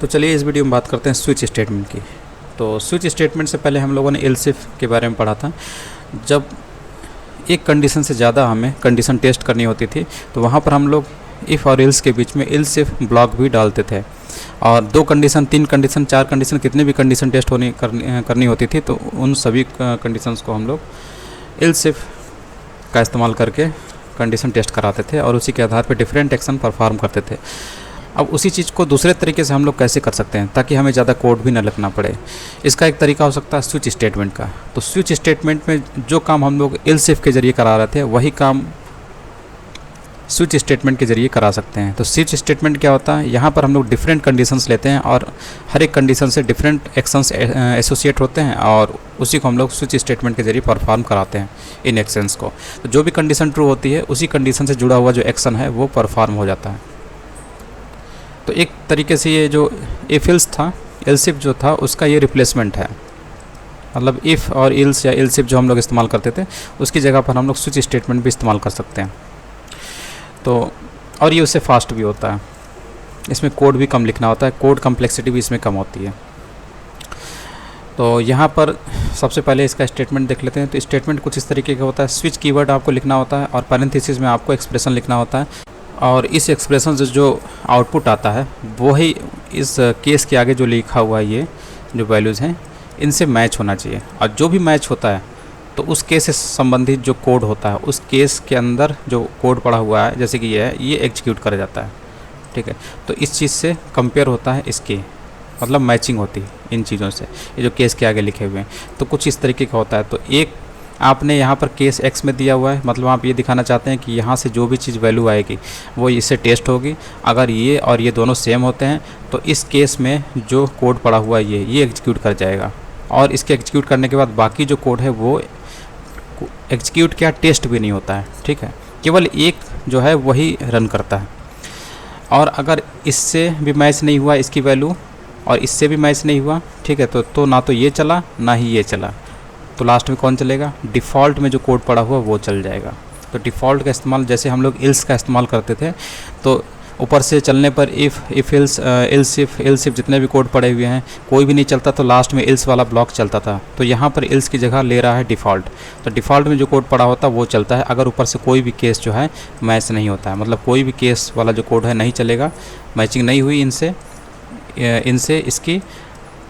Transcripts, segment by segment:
तो चलिए इस वीडियो में बात करते हैं स्विच स्टेटमेंट की। तो स्विच स्टेटमेंट से पहले हम लोगों ने एल्स इफ के बारे में पढ़ा था। जब एक कंडीशन से ज़्यादा हमें कंडीशन टेस्ट करनी होती थी तो वहाँ पर हम लोग इफ़ और एल्स के बीच में एल्स इफ ब्लॉक भी डालते थे, और 2 कंडीशन, 3 कंडीशन, 4 कंडीशन, कितने भी कंडीशन टेस्ट करनी होती थी तो उन सभी कंडीशंस को हम लोग एल्स इफ का इस्तेमाल करके कंडीशन टेस्ट कराते थे और उसी के आधार पर डिफरेंट एक्शन परफॉर्म करते थे। अब उसी चीज़ को दूसरे तरीके से हम लोग कैसे कर सकते हैं ताकि हमें ज़्यादा कोड भी ना लिखना पड़े। इसका एक तरीका हो सकता है स्विच स्टेटमेंट का। तो स्विच स्टेटमेंट में जो काम हम लोग एल्स इफ के ज़रिए करा रहे थे वही काम स्विच स्टेटमेंट के ज़रिए करा सकते हैं। तो स्विच स्टेटमेंट क्या होता है, यहाँ पर हम लोग डिफरेंट कंडीशंस लेते हैं और हर एक कंडीशन से डिफरेंट एक्शंस एसोसिएट होते हैं और उसी को हम लोग स्विच स्टेटमेंट के ज़रिए परफॉर्म कराते हैं इन एक्शंस को। तो जो भी कंडीशन ट्रू होती है उसी कंडीशन से जुड़ा हुआ जो एक्शन है वो परफॉर्म हो जाता है। तो एक तरीके से ये जो इफ एल्स था, एल्स इफ जो था उसका ये रिप्लेसमेंट है। मतलब इफ़ और एल्स या एल्स इफ जो हम लोग इस्तेमाल करते थे उसकी जगह पर हम लोग स्विच स्टेटमेंट भी इस्तेमाल कर सकते हैं। तो और ये उससे फास्ट भी होता है, इसमें कोड भी कम लिखना होता है, कोड कम्प्लेक्सिटी भी इसमें कम होती है। तो यहाँ पर सबसे पहले इसका स्टेटमेंट देख लेते हैं। तो स्टेटमेंट कुछ इस तरीके का होता है, स्विच कीवर्ड आपको लिखना होता है और पैरेंथेसिस में आपको एक्सप्रेशन लिखना होता है, और इस एक्सप्रेशन से जो आउटपुट आता है वही इस केस के आगे जो लिखा हुआ है ये जो वैल्यूज़ हैं इनसे मैच होना चाहिए। और जो भी मैच होता है तो उस केस से संबंधित जो कोड होता है उस केस के अंदर जो कोड पड़ा हुआ है जैसे कि ये है, ये एग्जीक्यूट कर जाता है। ठीक है, तो इस चीज़ से कंपेयर होता है इसकी, मतलब मैचिंग होती है इन चीज़ों से, ये जो केस के आगे लिखे हुए हैं। तो कुछ इस तरीके का होता है। तो एक आपने यहाँ पर केस एक्स में दिया हुआ है, मतलब आप ये दिखाना चाहते हैं कि यहाँ से जो भी चीज़ वैल्यू आएगी वो इससे टेस्ट होगी। अगर ये और ये दोनों सेम होते हैं तो इस केस में जो कोड पड़ा हुआ है ये एग्जीक्यूट कर जाएगा, और इसके एग्जीक्यूट करने के बाद बाकी जो कोड है वो एग्जीक्यूट क्या, टेस्ट भी नहीं होता है। ठीक है, केवल एक जो है वही रन करता है। और अगर इससे भी मैच नहीं हुआ इसकी वैल्यू और इससे भी मैच नहीं हुआ, ठीक है, तो ना तो ये चला ना ही ये चला, तो लास्ट में कौन चलेगा, डिफ़ॉल्ट में जो कोड पड़ा हुआ वो चल जाएगा। तो डिफ़ॉल्ट का इस्तेमाल जैसे हम लोग एल्स का इस्तेमाल करते थे, तो ऊपर से चलने पर इफ़ एल्स इफ जितने भी कोड पड़े हुए हैं कोई भी नहीं चलता तो लास्ट में एल्स वाला ब्लॉक चलता था। तो यहाँ पर एल्स की जगह ले रहा है डिफ़ॉल्ट। तो डिफ़ॉल्ट में जो कोड पड़ा होता है वो चलता है अगर ऊपर से कोई भी केस जो है मैच नहीं होता है, मतलब कोई भी केस वाला जो कोड है नहीं चलेगा, मैचिंग नहीं हुई इनसे इसकी,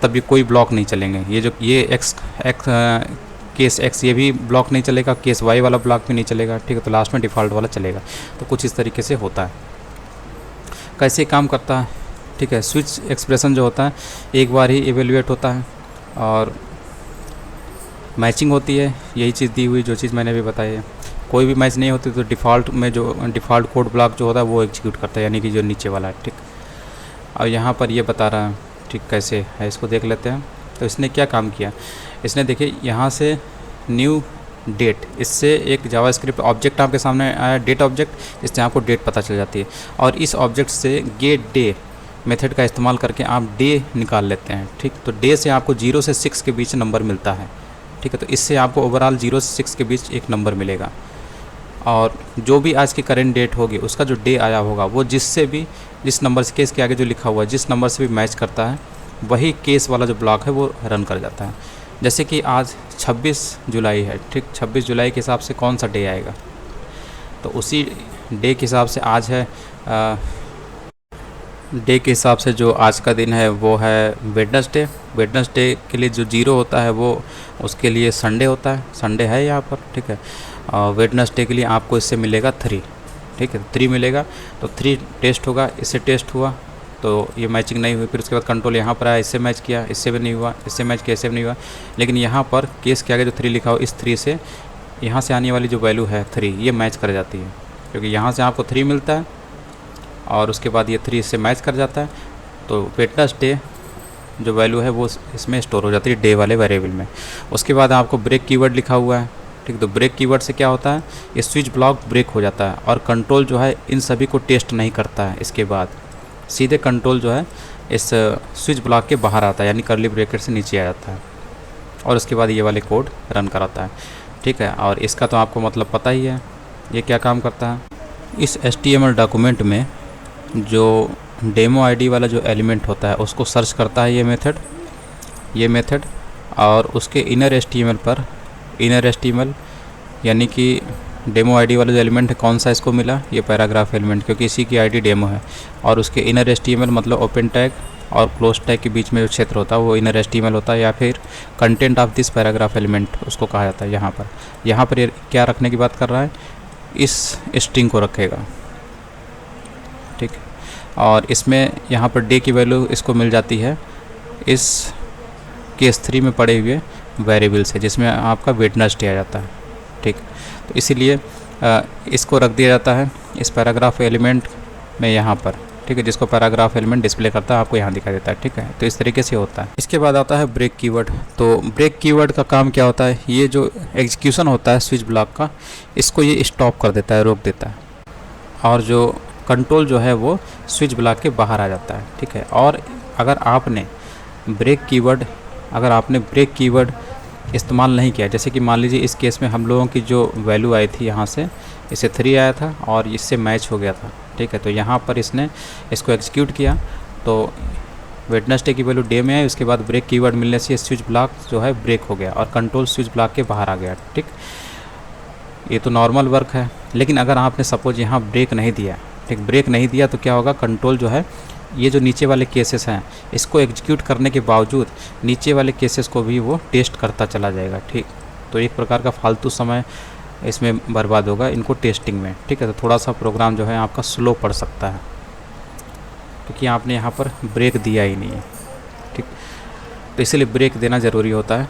तब ये कोई ब्लॉक नहीं चलेंगे। ये केस एक्स ये भी ब्लॉक नहीं चलेगा, केस वाई वाला ब्लॉक भी नहीं चलेगा। ठीक है, तो लास्ट में डिफ़ॉल्ट वाला चलेगा। तो कुछ इस तरीके से होता है। कैसे काम करता है, ठीक है, स्विच एक्सप्रेशन जो होता है एक बार ही इवेल्युएट होता है और मैचिंग होती है, यही चीज़ दी हुई जो चीज़ मैंने अभी बताई है। कोई भी मैच नहीं होती तो डिफ़ॉल्ट में जो डिफ़ॉल्ट कोड ब्लॉक जो होता है वो एग्जीक्यूट करता है, यानी कि जो नीचे वाला है। ठीक, और यहाँ पर ये बता रहा है, ठीक, कैसे है इसको देख लेते हैं। तो इसने क्या काम किया, इसने देखिए यहाँ से न्यू डेट, इससे एक जावास्क्रिप्ट ऑब्जेक्ट आपके सामने आया, डेट ऑब्जेक्ट, इससे आपको डेट पता चल जाती है। और इस ऑब्जेक्ट से गेट डे मेथड का इस्तेमाल करके आप डे निकाल लेते हैं। ठीक, तो डे से आपको 0 से 6 के बीच नंबर मिलता है। ठीक है, तो इससे आपको ओवरऑल 0 से 6 के बीच एक नंबर मिलेगा, और जो भी आज की करेंट डेट होगी उसका जो डे आया होगा वो जिस नंबर से केस के आगे जो लिखा हुआ है जिस नंबर से भी मैच करता है वही केस वाला जो ब्लॉक है वो रन कर जाता है। जैसे कि आज 26 जुलाई है, ठीक, 26 जुलाई के हिसाब से कौन सा डे आएगा, तो उसी डे के हिसाब से आज है, डे के हिसाब से जो आज का दिन है वो है वेडनेसडे। वेडनेसडे के लिए जो 0 होता है वो उसके लिए संडे होता है, संडे है यहाँ पर। ठीक है, वेडनेसडे के लिए आपको इससे मिलेगा 3। ठीक है, 3 मिलेगा, तो 3 टेस्ट होगा, इससे टेस्ट हुआ तो ये मैचिंग नहीं हुई। फिर उसके बाद कंट्रोल यहाँ पर आया, इससे मैच किया, इससे भी नहीं हुआ, इससे मैच किया, इससे भी नहीं हुआ। लेकिन यहाँ पर केस के आगे जो 3 लिखा हो, इस 3 से यहाँ से आने वाली जो वैल्यू है 3 ये मैच कर जाती है, क्योंकि यहाँ से आपको 3 मिलता है और उसके बाद ये 3 से मैच कर जाता है। तो वेडनेसडे जो वैल्यू है वो इसमें स्टोर हो जाती है डे वाले वेरिएबल में। उसके बाद आपको ब्रेक कीवर्ड लिखा हुआ है। ठीक, तो ब्रेक कीवर्ड से क्या होता है, ये स्विच ब्लॉक ब्रेक हो जाता है और कंट्रोल जो है इन सभी को टेस्ट नहीं करता है। इसके बाद सीधे कंट्रोल जो है इस स्विच ब्लॉक के बाहर आता है, यानी कर्ली ब्रैकेट से नीचे आ जाता है, और उसके बाद ये वाले कोड रन कराता है। ठीक है, और इसका तो आपको मतलब पता ही है ये क्या काम करता है। इस HTML डॉक्यूमेंट में जो डेमो आईडी वाला जो एलिमेंट होता है उसको सर्च करता है ये मेथड और उसके इनर एचटीएमएल पर, इनर एचटीएमएल यानी कि डेमो आईडी वाला जो एलिमेंट है कौन सा इसको मिला, ये पैराग्राफ एलिमेंट, क्योंकि इसी की आईडी डेमो है। और उसके इनर एचटीएमएल मतलब ओपन टैग और क्लोज टैग के बीच में जो क्षेत्र होता है वो इनर एचटीएमएल होता है, या फिर content of this paragraph element उसको कहा जाता है। यहाँ पर ये क्या रखने की बात कर रहा है, इस स्ट्रिंग को रखेगा, ठीक। और इसमें यहाँ पर डे की वैल्यू इसको मिल जाती है इस केस 3 में पड़े हुए वेरिएबल से, जिसमें आपका वेडनेसडे आ जाता है, ठीक। तो इसीलिए इसको रख दिया जाता है इस पैराग्राफ एलिमेंट में यहाँ पर, ठीक है, जिसको पैराग्राफ एलिमेंट डिस्प्ले करता है आपको यहाँ दिखाई देता है, ठीक है। तो इस तरीके से होता है। इसके बाद आता है ब्रेक कीवर्ड। तो ब्रेक कीवर्ड का काम क्या होता है, ये जो एग्जीक्यूशन होता है स्विच ब्लॉक का, इसको ये स्टॉप कर देता है, रोक देता है, और जो कंट्रोल जो है वो स्विच ब्लॉक के बाहर आ जाता है, ठीक है। और अगर आपने ब्रेक कीवर्ड इस्तेमाल नहीं किया, जैसे कि मान लीजिए इस केस में हम लोगों की जो वैल्यू आई थी यहाँ से, इसे 3 आया था और इससे मैच हो गया था, ठीक है। तो यहाँ पर इसने इसको एग्जीक्यूट किया तो वेडनेसडे की वैल्यू डे में आई, उसके बाद ब्रेक कीवर्ड मिलने से स्विच ब्लॉक जो है ब्रेक हो गया और कंट्रोल स्विच ब्लॉक के बाहर आ गया, ठीक। ये तो नॉर्मल वर्क है। लेकिन अगर आपने सपोज यहाँ ब्रेक नहीं दिया, ठीक, ब्रेक नहीं दिया तो क्या होगा, कंट्रोल जो है ये जो नीचे वाले केसेस हैं इसको एग्जीक्यूट करने के बावजूद नीचे वाले केसेस को भी वो टेस्ट करता चला जाएगा, ठीक। तो एक प्रकार का फालतू समय इसमें बर्बाद होगा इनको टेस्टिंग में, ठीक है। तो थोड़ा सा प्रोग्राम जो है आपका स्लो पड़ सकता है क्योंकि आपने यहाँ पर ब्रेक दिया ही नहीं है, ठीक। तो इसीलिए ब्रेक देना ज़रूरी होता है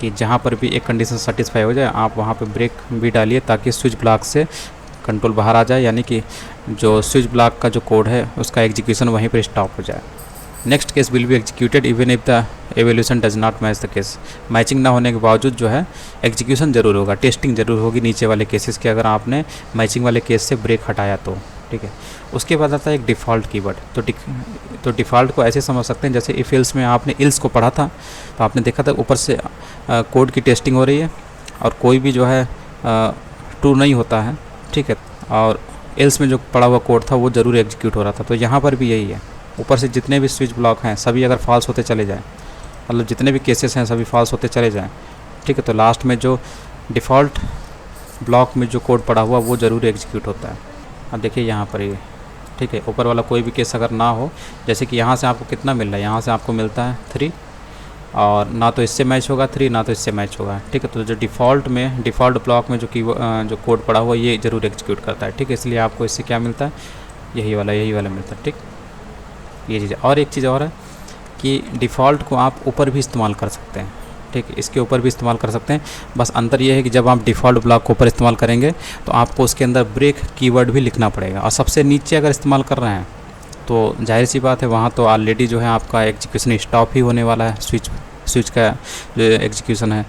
कि जहाँ पर भी एक कंडीशन सेटिस्फाई हो जाए आप वहाँ पर ब्रेक भी डालिए ताकि स्विच ब्लॉक से कंट्रोल बाहर आ जाए, यानी कि जो स्विच ब्लॉक का जो कोड है उसका एग्जीक्यूशन वहीं पर स्टॉप हो जाए। Next case will be executed even if the evolution does not match the case. Matching ना होने के बावजूद जो है एग्जीक्यूशन ज़रूर होगा, टेस्टिंग ज़रूर होगी नीचे वाले केसेस के, अगर आपने मैचिंग वाले केस से ब्रेक हटाया तो, ठीक है। उसके बाद आता है एक डिफ़ॉल्ट कीवर्ड। तो डिफ़ॉल्ट को ऐसे समझ सकते हैं जैसे इफ एल्स में आपने इल्स को पढ़ा था तो आपने देखा था ऊपर से कोड की टेस्टिंग हो रही है और कोई भी जो है ट्रू नहीं होता है, ठीक है। और एल्स में जो पढ़ा हुआ कोड था वो ज़रूर एग्जीक्यूट हो रहा था। तो यहाँ पर भी यही है, ऊपर से जितने भी स्विच ब्लॉक हैं सभी अगर फॉल्स होते चले जाएँ, मतलब जितने भी केसेस हैं सभी फॉल्स होते चले जाएँ, ठीक है। तो लास्ट में जो डिफ़ॉल्ट ब्लॉक में जो कोड पड़ा हुआ वो ज़रूर एग्जीक्यूट होता है। अब देखिए यहाँ पर ये, ठीक है, ऊपर वाला कोई भी केस अगर ना हो, जैसे कि यहाँ से आपको कितना मिल रहा है, यहाँ से आपको मिलता है 3 और ना तो इससे मैच होगा 3, ना तो इससे मैच होगा, ठीक है। तो जो डिफ़ॉल्ट ब्लॉक में जो कोड पड़ा हुआ ये ज़रूर एग्जीक्यूट करता है, ठीक है। इसलिए आपको इससे क्या मिलता है, यही वाला मिलता है, ठीक। ये चीज़ और एक चीज़ और है कि डिफ़ॉल्ट को आप ऊपर भी इस्तेमाल कर सकते हैं, ठीक है, इसके ऊपर भी इस्तेमाल कर सकते हैं। बस अंतर ये है कि जब आप डिफ़ॉल्ट ब्लॉक को ऊपर इस्तेमाल करेंगे तो आपको उसके अंदर ब्रेक कीवर्ड भी लिखना पड़ेगा, और सबसे नीचे अगर इस्तेमाल कर रहे हैं तो जाहिर सी बात है वहाँ तो ऑलरेडी जो है आपका एग्जीक्यूशन स्टॉप ही होने वाला है, स्विच का जो एग्जीक्यूशन है,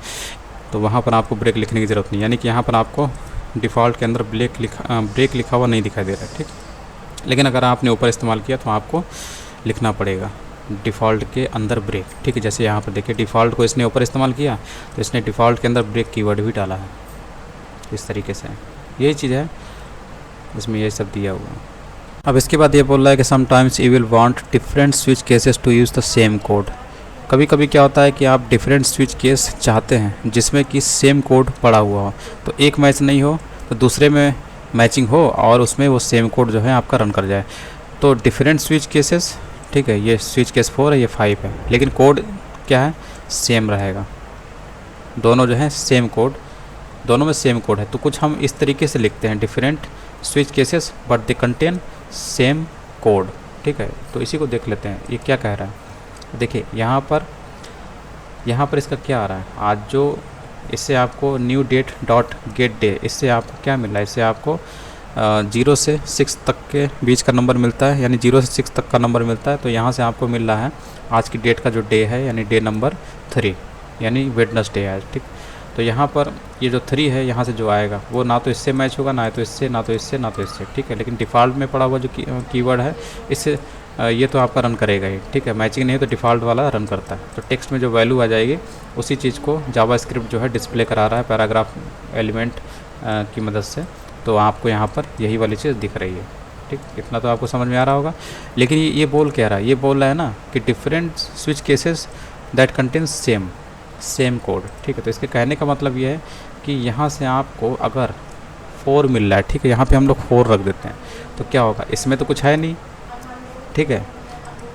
तो वहाँ पर आपको ब्रेक लिखने की ज़रूरत नहीं, यानी कि यहाँ पर आपको डिफ़ॉल्ट के अंदर ब्रेक लिखा हुआ नहीं दिखाई दे रहा है, ठीक। लेकिन अगर आपने ऊपर इस्तेमाल किया तो आपको लिखना पड़ेगा डिफ़ॉल्ट के अंदर ब्रेक, ठीक है। जैसे यहाँ पर देखिए डिफ़ॉल्ट को इसने ऊपर इस्तेमाल किया तो इसने डिफ़ॉल्ट के अंदर ब्रेक कीवर्ड भी डाला है, इस तरीके से। यही चीज़ है इसमें, ये सब दिया हुआ है। अब इसके बाद ये बोल रहा है कि sometimes you will want different switch cases to use the same code. कभी कभी क्या होता है कि आप डिफरेंट स्विच केस चाहते हैं जिसमें कि सेम कोड पड़ा हुआ हो, तो एक मैच नहीं हो तो दूसरे में मैचिंग हो और उसमें वो सेम कोड जो है आपका रन कर जाए। तो डिफरेंट स्विच केसेस, ठीक है, ये स्विच केस 4 है, ये 5 है, लेकिन कोड क्या है, सेम रहेगा, दोनों जो है सेम कोड, दोनों में सेम कोड है। तो कुछ हम इस तरीके से लिखते हैं, different switch cases but they contain same code, ठीक है। तो इसी को देख लेते हैं ये क्या कह रहा है। देखिए यहाँ पर इसका क्या आ रहा है, आज जो इससे आपको new date dot get day, इससे आपको क्या मिल रहा है, इससे आपको 0 से 6 तक के बीच का नंबर मिलता है, यानी 0 से 6 तक का नंबर मिलता है। तो यहाँ से आपको मिल रहा है आज की डेट का जो डे है, यानी डे नंबर 3, यानी वेडनेसडे है, ठीक। तो यहाँ पर ये जो 3 है यहाँ से जो आएगा वो ना तो इससे मैच होगा, ना तो इससे, ना तो इससे, ना तो इससे, ठीक है। लेकिन डिफ़ॉल्ट में पड़ा हुआ जो कीवर्ड है इससे ये तो आपका रन करेगा ही, ठीक है। मैचिंग नहीं तो डिफ़ॉल्ट वाला रन करता है। तो टेक्स्ट में जो वैल्यू आ जाएगी उसी चीज़ को जावास्क्रिप्ट जो है डिस्प्ले करा रहा है पैराग्राफ एलिमेंट की मदद से। तो आपको यहाँ पर यही वाली चीज़ दिख रही है। ठीक, इतना तो आपको समझ में आ रहा होगा। लेकिन ये बोल क्या रहा है, ये बोल रहा है ना कि different switch cases that contains same code. ठीक है, तो इसके कहने का मतलब ये है कि यहाँ से आपको अगर 4 मिल रहा है, ठीक है, यहाँ पे हम लोग 4 रख देते हैं तो क्या होगा, इसमें तो कुछ है नहीं, ठीक है,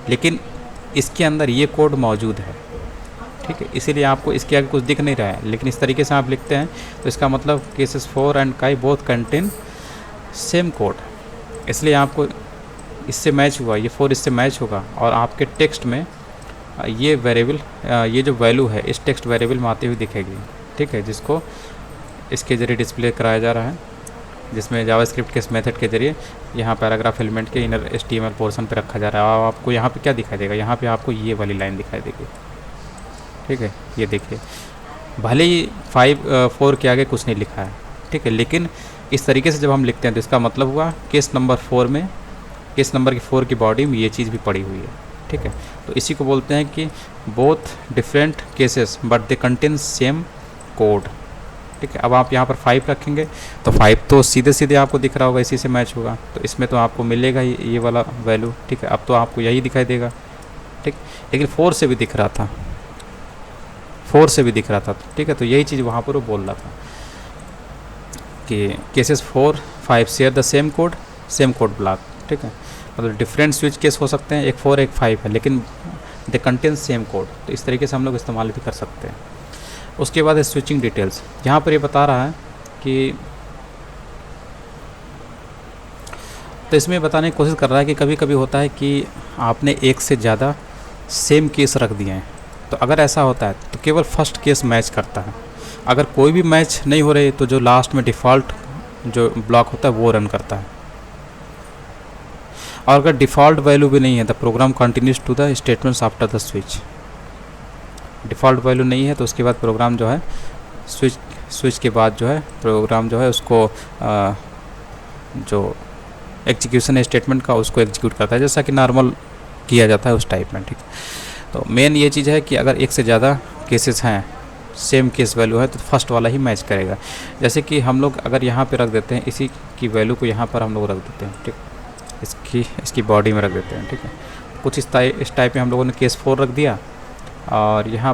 लेकिन इसके अंदर ये कोड मौजूद है। ठीक है, इसीलिए आपको इसके आगे कुछ दिख नहीं रहा है, लेकिन इस तरीके से आप लिखते हैं तो इसका मतलब केसेस 4 एंड काई बोथ कंटेन सेम कोड, इसलिए आपको इससे मैच हुआ, ये 4 इससे मैच होगा और आपके टेक्स्ट में ये वेरिएबल, ये जो वैल्यू है इस टेक्स्ट वेरिएबल में आती हुई दिखेगी। ठीक है, जिसको इसके ज़रिए डिस्प्ले कराया जा रहा है, जिसमें जावास्क्रिप्ट के इस मेथड के ज़रिए यहाँ पैराग्राफ एलिमेंट के इनर HTML पोर्शन पे रखा जा रहा है। और आपको यहाँ पे क्या दिखाई देगा, यहाँ पे आपको ये वाली लाइन दिखाई देगी। ठीक है, ये देखिए, भले ही 4 के आगे कुछ नहीं लिखा है, ठीक है, लेकिन इस तरीके से जब हम लिखते हैं तो इसका मतलब हुआ केस नंबर 4 में, केस नंबर 4 की बॉडी में ये चीज़ भी पड़ी हुई है। ठीक है, तो इसी को बोलते हैं कि both different cases but they contain same code. ठीक है, अब आप यहाँ पर 5 रखेंगे तो 5 तो सीधे सीधे आपको दिख रहा होगा, इसी से मैच होगा, तो इसमें तो आपको मिलेगा ही ये वाला वैल्यू। ठीक है, अब तो आपको यही दिखाई देगा। ठीक, लेकिन 4 से भी दिख रहा था, 4 से भी दिख रहा था। ठीक है, तो यही चीज़ वहाँ पर वो बोल रहा था कि cases 4, 5 share the same code block. ठीक है, मतलब डिफरेंट स्विच केस हो सकते हैं, एक 4 एक 5 है, लेकिन दे कंटेन सेम कोड, तो इस तरीके से हम लोग इस्तेमाल भी कर सकते हैं। उसके बाद है स्विचिंग डिटेल्स। यहाँ पर ये बता रहा है कि, तो इसमें बताने की कोशिश कर रहा है कि कभी कभी होता है कि आपने एक से ज़्यादा सेम केस रख दिए हैं, तो अगर ऐसा होता है तो केवल फर्स्ट केस मैच करता है। अगर कोई भी मैच नहीं हो रही तो जो लास्ट में डिफ़ॉल्ट जो ब्लॉक होता है वो रन करता है, और अगर डिफ़ॉल्ट वैल्यू भी नहीं है the program continues to the statements after the switch. Default value नहीं है तो उसके बाद प्रोग्राम जो है स्विच के बाद जो है प्रोग्राम जो है उसको जो एग्जीक्यूशन है स्टेटमेंट का उसको एग्जीक्यूट करता है, जैसा कि नॉर्मल किया जाता है उस टाइप में। ठीक, तो मेन ये चीज़ है कि अगर एक से ज़्यादा केसेस हैं, सेम केस वैल्यू है, तो फर्स्ट वाला ही मैच करेगा। जैसे कि हम लोग अगर यहाँ पे रख देते हैं, इसी की वैल्यू को यहाँ पर हम लोग रख देते हैं। ठीक, इसकी बॉडी में रख देते हैं। ठीक है, कुछ इस टाइप में हम लोगों ने केस 4 रख दिया और यहाँ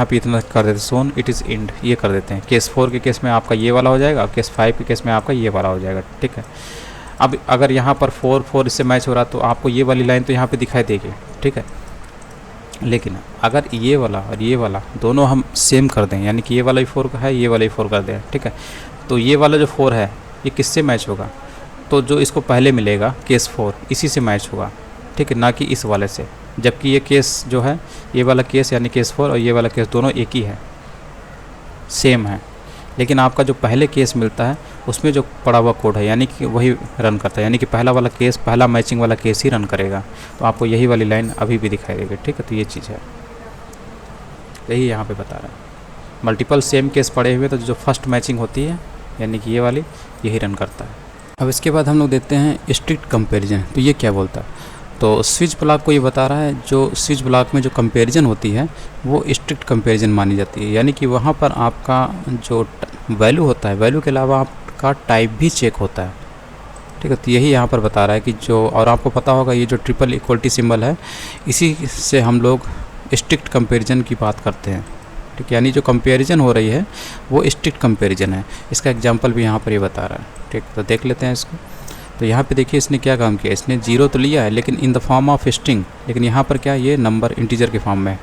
पे इतना कर देते सोन इट इज़ इंड, ये कर देते हैं। केस 4 के केस में आपका ये वाला हो जाएगा, केस 5 के केस में आपका ये वाला हो जाएगा। ठीक है, अब अगर यहाँ पर 4 इससे मैच हो रहा तो आपको ये वाली लाइन तो यहाँ पे दिखाई देगी। ठीक है, लेकिन अगर ये वाला और ये वाला दोनों हम सेम कर दें, यानी कि ये वाला भी 4 का है, ये वाला भी 4 कर दें, ठीक है, तो ये वाला जो 4 है ये किससे मैच होगा, तो जो इसको पहले मिलेगा केस 4 इसी से मैच होगा। ठीक है, ना कि इस वाले से, जबकि ये केस जो है, ये वाला केस यानी केस 4 और ये वाला केस दोनों एक ही है, सेम है, लेकिन आपका जो पहले केस मिलता है उसमें जो पड़ा हुआ कोड है यानी कि वही रन करता है, यानी कि पहला वाला केस, पहला मैचिंग वाला केस ही रन करेगा। तो आपको यही वाली लाइन अभी भी दिखाई देगी। ठीक है, तो ये चीज़ है, यही यहाँ पे बता रहा है। मल्टीपल सेम केस पड़े हुए तो जो फर्स्ट मैचिंग होती है यानी कि ये वाली, यही रन करता है। अब इसके बाद हम लोग देखते हैं स्ट्रिक्ट कंपैरिजन। तो ये क्या बोलता है, तो स्विच ब्लॉक को ये बता रहा है जो स्विच ब्लॉक में जो कंपैरिजन होती है वो स्ट्रिक्ट कंपैरिजन मानी जाती है, यानी कि वहाँ पर आपका जो वैल्यू होता है, वैल्यू के अलावा आपका टाइप भी चेक होता है। ठीक है, तो यही यहाँ पर बता रहा है कि जो, और आपको पता होगा ये जो ट्रिपल इक्वलिटी सिंबल है, इसी से हम लोग स्ट्रिक्ट कंपैरिजन की बात करते हैं। ठीक, यानी जो कंपैरिजन हो रही है वो स्ट्रिक्ट कंपैरिजन है। इसका एग्जांपल भी यहाँ पर ये बता रहा है। ठीक, तो देख लेते हैं इसको। तो यहाँ पे देखिए इसने क्या काम किया, इसने 0 तो लिया है लेकिन in the form of string, लेकिन यहाँ पर क्या, ये नंबर इंटीजर के फॉर्म में है,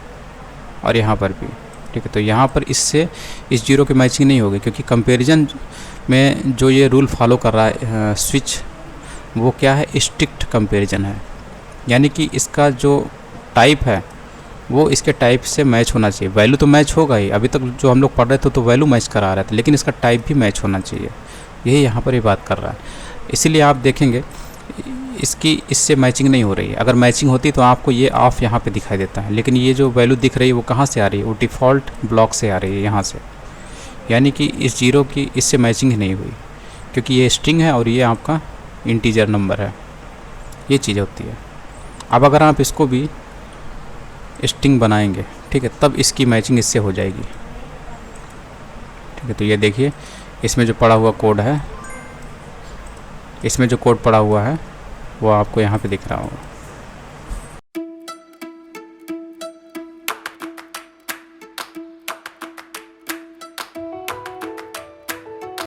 और यहाँ पर भी। ठीक है, तो यहाँ पर इससे इस 0 की मैचिंग नहीं होगी, क्योंकि कंपैरिजन में जो ये रूल फॉलो कर रहा है स्विच, वो क्या है, स्ट्रिक्ट कंपैरिजन है, यानी कि इसका जो टाइप है वो इसके टाइप से मैच होना चाहिए। वैल्यू तो मैच होगा ही, अभी तक जो हम लोग पढ़ रहे थे तो वैल्यू मैच करा रहे थे, लेकिन इसका टाइप भी मैच होना चाहिए, यही यहाँ पर ये बात कर रहा है। इसीलिए आप देखेंगे इसकी इससे मैचिंग नहीं हो रही है। अगर मैचिंग होती तो आपको ये ऑफ यहाँ पे दिखाई देता है, लेकिन ये जो वैल्यू दिख रही है वो कहाँ से आ रही है, वो डिफ़ॉल्ट ब्लॉक से आ रही है, यहाँ से, यानी कि इस 0 की इससे मैचिंग ही नहीं हुई, क्योंकि ये स्ट्रिंग है और ये आपका इंटीजर नंबर है, ये चीज़ होती है। अब अगर आप इसको भी स्ट्रिंग बनाएंगे, ठीक है, तब इसकी मैचिंग इससे हो जाएगी। ठीक है, तो ये देखिए इसमें जो पड़ा हुआ कोड है इसमें जो कोड पड़ा हुआ है वो आपको यहाँ पे दिख रहा होगा।